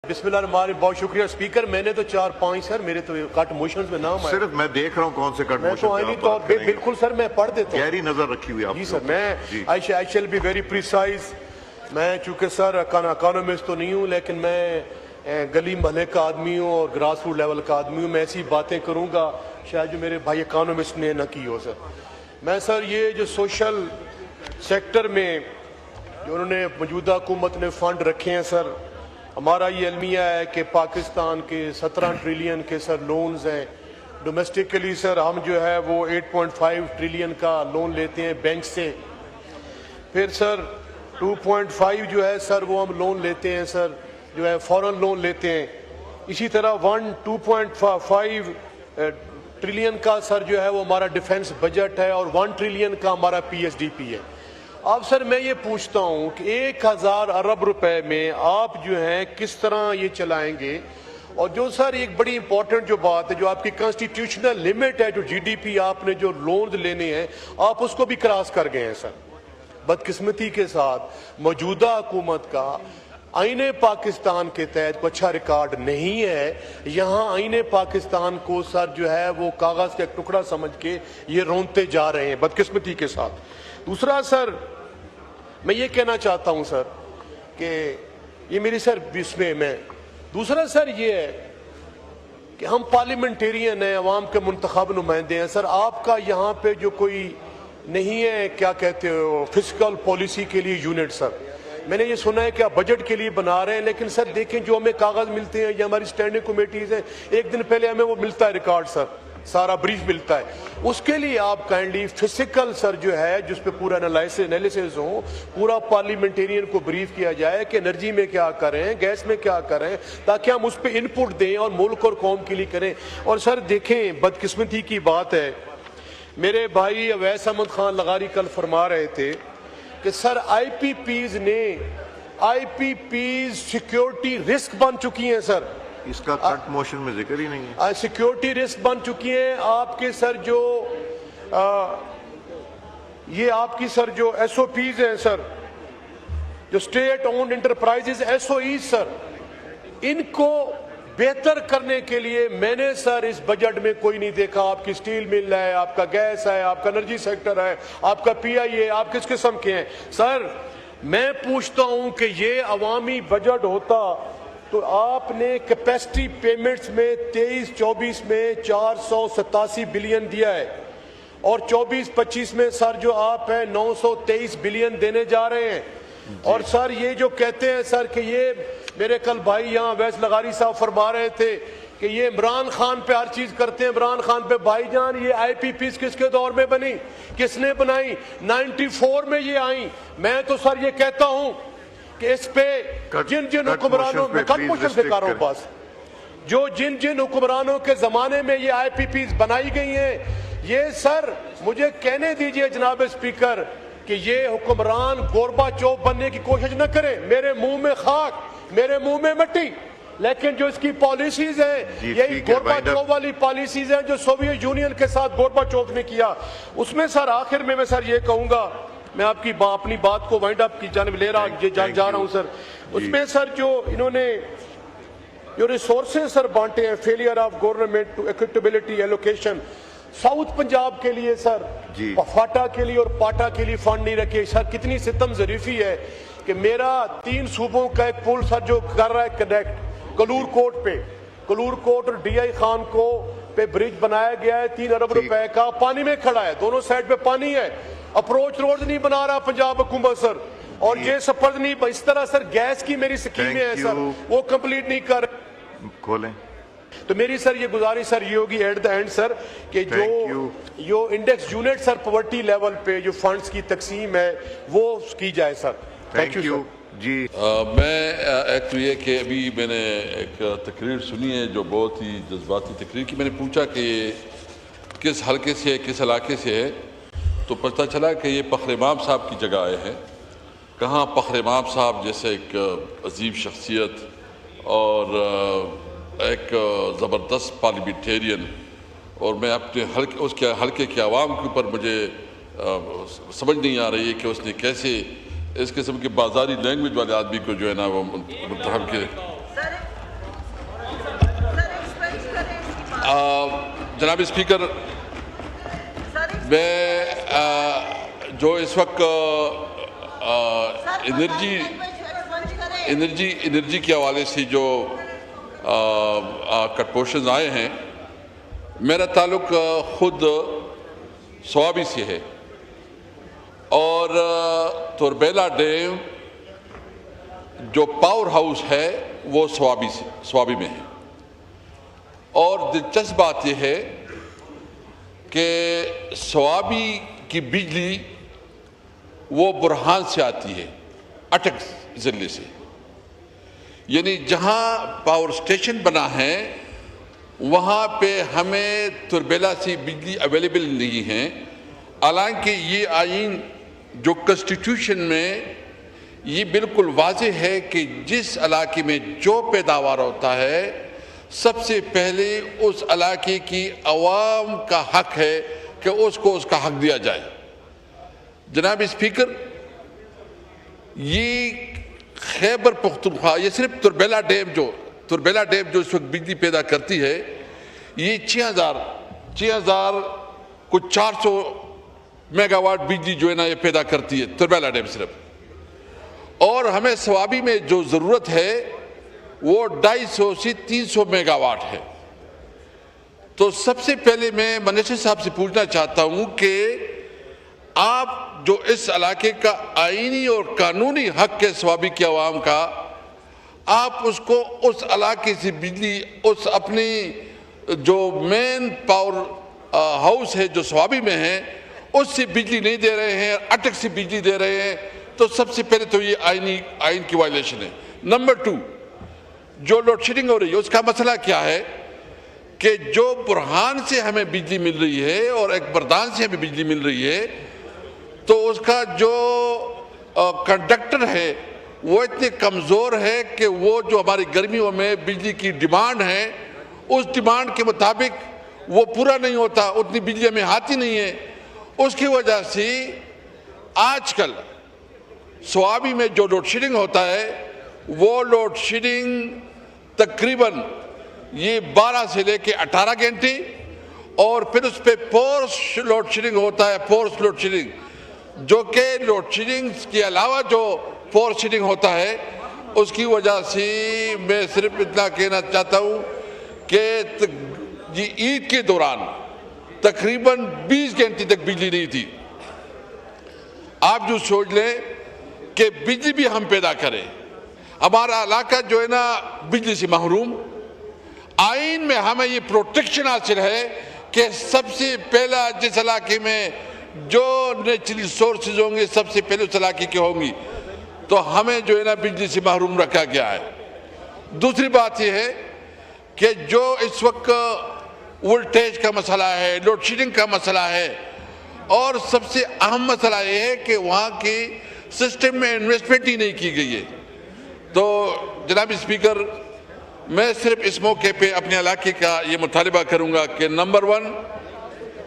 بسم اللہ الرحمن الرحیم. بہت شکریہ اسپیکر. میں نے تو 4-5 سر میرے تو کٹ موشنز میں نام آئے. صرف میں دیکھ رہا ہوں کون سے کٹ میں تو آئینی طور پہ بالکل سر میں پڑھ دیتا ہوں. گہری نظر رکھی ہوئی آپ جی سر میں I shall be very precise. میں چونکہ سر اکانومسٹ تو نہیں ہوں لیکن میں گلی محلے کا آدمی ہوں اور گراس روٹ لیول کا آدمی ہوں. میں ایسی باتیں کروں گا شاید جو میرے بھائی اکانومسٹ نے نہ کی ہو. سر میں سر یہ جو سوشل سیکٹر میں جو انہوں نے موجودہ حکومت نے فنڈ رکھے ہیں سر، ہمارا یہ المیہ ہے کہ پاکستان کے 17 ٹریلین کے سر لونز ہیں. ڈومیسٹکلی سر ہم جو ہے وہ 8.5 ٹریلین کا لون لیتے ہیں بینک سے. پھر سر 2.5 جو ہے سر وہ ہم لون لیتے ہیں سر جو ہے فورن لون لیتے ہیں. اسی طرح 2.5 ٹریلین کا سر جو ہے وہ ہمارا ڈیفنس بجٹ ہے اور 1 ٹریلین کا ہمارا PSDP ہے. اب سر میں یہ پوچھتا ہوں کہ 1000 ارب روپے میں آپ جو ہیں کس طرح یہ چلائیں گے؟ اور جو سر ایک بڑی امپورٹنٹ جو بات ہے جو آپ کی کانسٹیٹیوشنل لمٹ ہے جو GDP آپ نے جو لونز لینے ہیں آپ اس کو بھی کراس کر گئے ہیں سر. بدقسمتی کے ساتھ موجودہ حکومت کا آئین پاکستان کے تحت کوئی اچھا ریکارڈ نہیں ہے. یہاں آئین پاکستان کو سر جو ہے وہ کاغذ کا ایک ٹکڑا سمجھ کے یہ رونتے جا رہے ہیں بدقسمتی کے ساتھ. دوسرا سر میں یہ کہنا چاہتا ہوں سر کہ یہ میری سر میں دوسرا سر یہ ہے کہ ہم پارلیمنٹیرین ہیں، عوام کے منتخب نمائندے ہیں. سر آپ کا یہاں پہ جو کوئی نہیں ہے کیا کہتے ہو فسکل پالیسی کے لیے یونٹ. سر میں نے یہ سنا ہے کہ آپ بجٹ کے لیے بنا رہے ہیں لیکن سر دیکھیں جو ہمیں کاغذ ملتے ہیں یا ہماری اسٹینڈنگ کمیٹیز ہیں ایک دن پہلے ہمیں وہ ملتا ہے ریکارڈ سر، سارا بریف ملتا ہے. اس کے لیے آپ کائنڈلی فزیکل سر جو ہے جس پہ پورا انالیسز ہو، پورا پارلیمنٹیرین کو بریف کیا جائے کہ انرجی میں کیا کریں، گیس میں کیا کریں، تاکہ ہم اس پہ انپٹ دیں اور ملک اور قوم کے لیے کریں. اور سر دیکھیں بدقسمتی کی بات ہے میرے بھائی اویس احمد خان لغاری کل فرما رہے تھے کہ سر آئی پی پیز سیکیورٹی رسک بن چکی ہیں. سر اس کا کٹ موشن میں ذکر ہی نہیں ہے. سیکیورٹی رسک بن چکی ہیں آپ کے سر جو یہ آپ کی سر جو SOPs ہیں سر جو اسٹیٹ اونڈ انٹرپرائزز SOEs سر ان کو بہتر کرنے کے لیے میں نے سر اس بجٹ میں کوئی نہیں دیکھا. آپ کی سٹیل مل ہے، آپ کا گیس ہے، آپ کا انرجی سیکٹر ہے، آپ کا PI ہے، آپ کس قسم کے ہیں. سر میں پوچھتا ہوں کہ یہ عوامی بجٹ ہوتا تو آپ نے کیپیسٹی پیمنٹس میں 23-24 میں 487 بلین دیا ہے اور 24-25 میں سر جو آپ ہیں 923 بلین دینے جا رہے ہیں. اور سر یہ جو کہتے ہیں سر کہ یہ میرے کل بھائی یہاں ویس لغاری صاحب فرما رہے تھے کہ یہ عمران خان پہ ہر چیز کرتے ہیں. عمران خان پہ بھائی جان یہ IPPs کس کے دور میں بنی، کس نے بنائی؟ 94 میں یہ آئیں. میں تو سر یہ کہتا ہوں کہ اس پہ جن حکمرانوں میں کٹ موشن دکھا رہا ہوں پاس جو جن حکمرانوں کے زمانے میں یہ IPPs بنائی گئی ہیں یہ سر مجھے کہنے دیجئے جناب اسپیکر کہ یہ حکمران گوربا چوپ بننے کی کوشش نہ کرے. میرے منہ میں خاک، میرے منہ میں مٹی، لیکن جو اس کی پالیسیز ہیں یہی گوربا چوپ والی پالیسیز ہیں جو سوویت یونین کے ساتھ گوربا چوپ نے کیا. اس میں سر آخر میں سر یہ کہوں گا، میں آپ کی اپنی بات کو وائنڈ اپ کی جانب لے جا رہا ہوں سر. اس میں سر جو انہوں نے جو ریسورسز سر بانٹے ہیں failure of government to equitability allocation south Punjab کے لیے سر فاٹا کے لیے اور پاٹا کے لیے فنڈ نہیں رکھے. سر کتنی ستم ظریفی ہے کہ میرا 3 صوبوں کا ایک پل سر جو کر رہا ہے کنیکٹ کلور کوٹ پہ، کلور کوٹ اور DI خان کو پہ برج بنایا گیا ہے 3 ارب روپے کا، پانی میں کھڑا ہے، دونوں سائڈ پہ پانی ہے. اپروچ روڈ نہیں بنا رہا پنجاب حکومت سر اور یہ سپرد نہیں. اس طرح سر گیس کی میری سکیمیں ہیں سر وہ کمپلیٹ نہیں کر کھولیں. تو میری سر یہ گزارش سر یہ ہوگی ایٹ دا اینڈ سر کہ جو انڈیکس یونٹ سر پاورٹی لیول پہ جو فنڈز کی تقسیم ہے وہ کی جائے سر. Thank you. جی میں ایک تو یہ کہ ابھی میں نے ایک تقریر سنی ہے جو بہت ہی جذباتی تقریر کی. میں نے پوچھا کہ کس حلقے سے ہے، کس علاقے سے ہے، تو پتہ چلا کہ یہ فخر امام صاحب کی جگہ آئے ہیں. کہاں فخر امام صاحب جیسے ایک عظیم شخصیت اور ایک زبردست پارلیمنٹیرین، اور میں اپنے اس کے حلقے کے عوام کے اوپر مجھے سمجھ نہیں آ رہی ہے کہ اس نے کیسے اس قسم کے بازاری لینگویج والے آدمی کو جو ہے نا وہ منتخب کے جناب اسپیکر، میں جو اس وقت انرجی کے حوالے سے جو کٹپوشنز آئے ہیں، میرا تعلق خود سوابی سے ہے، اور تربیلا ڈیم جو پاور ہاؤس ہے وہ سوابی میں ہے، اور دلچسپ بات یہ ہے کہ سوابی کی بجلی وہ برہان سے آتی ہے، اٹک ضلع سے، یعنی جہاں پاور سٹیشن بنا ہے وہاں پہ ہمیں تربیلا سے بجلی اویلیبل نہیں ہے، حالانکہ یہ آئین جو کنسٹیٹیوشن میں یہ بالکل واضح ہے کہ جس علاقے میں جو پیداوار ہوتا ہے سب سے پہلے اس علاقے کی عوام کا حق ہے کہ اس کو اس کا حق دیا جائے۔ جناب اسپیکر، یہ خیبر پختونخوا، یہ صرف تربیلا ڈیم جو اس وقت بجلی پیدا کرتی ہے، یہ 6,000 کچھ 400 میگا واٹ بجلی جو ہے نا یہ پیدا کرتی ہے تربیلا ڈیم صرف، اور ہمیں سوابی میں جو ضرورت ہے وہ 250 سے 300 میگا واٹ ہے۔ تو سب سے پہلے میں منسٹر صاحب سے پوچھنا چاہتا ہوں کہ آپ جو اس علاقے کا آئینی اور قانونی حق ہے سوابی کے عوام کا، آپ اس کو اس علاقے سے بجلی، اس اپنی جو مین پاور ہاؤس ہے جو سوابی میں ہے اس سے بجلی نہیں دے رہے ہیں، اٹک سے بجلی دے رہے ہیں، تو سب سے پہلے تو یہ آئین کی وائلیشن ہے۔ نمبر 2، جو لوڈ شیڈنگ ہو رہی ہے اس کا مسئلہ کیا ہے کہ جو برہان سے ہمیں بجلی مل رہی ہے اور ایک بردان سے ہمیں بجلی مل رہی ہے، تو اس کا جو کنڈکٹر ہے وہ اتنے کمزور ہے کہ وہ جو ہماری گرمیوں میں بجلی کی ڈیمانڈ ہے اس ڈیمانڈ کے مطابق وہ پورا نہیں ہوتا، اتنی بجلی ہمیں آتی نہیں ہے۔ اس کی وجہ سے آج کل سوابی میں جو لوڈ شیڈنگ ہوتا ہے وہ لوڈ شیڈنگ تقریباً یہ 12 سے لے کے 18 گھنٹے، اور پھر اس پہ فورس لوڈ شیڈنگ ہوتا ہے، فورس لوڈ شیڈنگ، جو کہ لوڈ شیڈنگ کے علاوہ جو فورس شیڈنگ ہوتا ہے اس کی وجہ سے میں صرف اتنا کہنا چاہتا ہوں کہ یہ عید کے دوران تقریباً 20 گھنٹے تک بجلی نہیں تھی۔ آپ جو سوچ لیں کہ بجلی بھی ہم پیدا کریں، ہمارا علاقہ جو ہے نا بجلی سے محروم، آئین میں ہمیں یہ پروٹیکشن حاصل ہے کہ سب سے پہلا جس علاقے میں جو نیچرل سورسز ہوں گے سب سے پہلے اس علاقے کے ہوں گی، تو ہمیں جو ہے نا بجلی سے محروم رکھا گیا ہے۔ دوسری بات یہ ہے کہ جو اس وقت وولٹیج کا مسئلہ ہے، لوڈ شیڈنگ کا مسئلہ ہے، اور سب سے اہم مسئلہ یہ ہے کہ وہاں کے سسٹم میں انویسٹمنٹ ہی نہیں کی گئی ہے۔ تو جناب اسپیکر، میں صرف اس موقع پہ اپنے علاقے کا یہ مطالبہ کروں گا کہ نمبر 1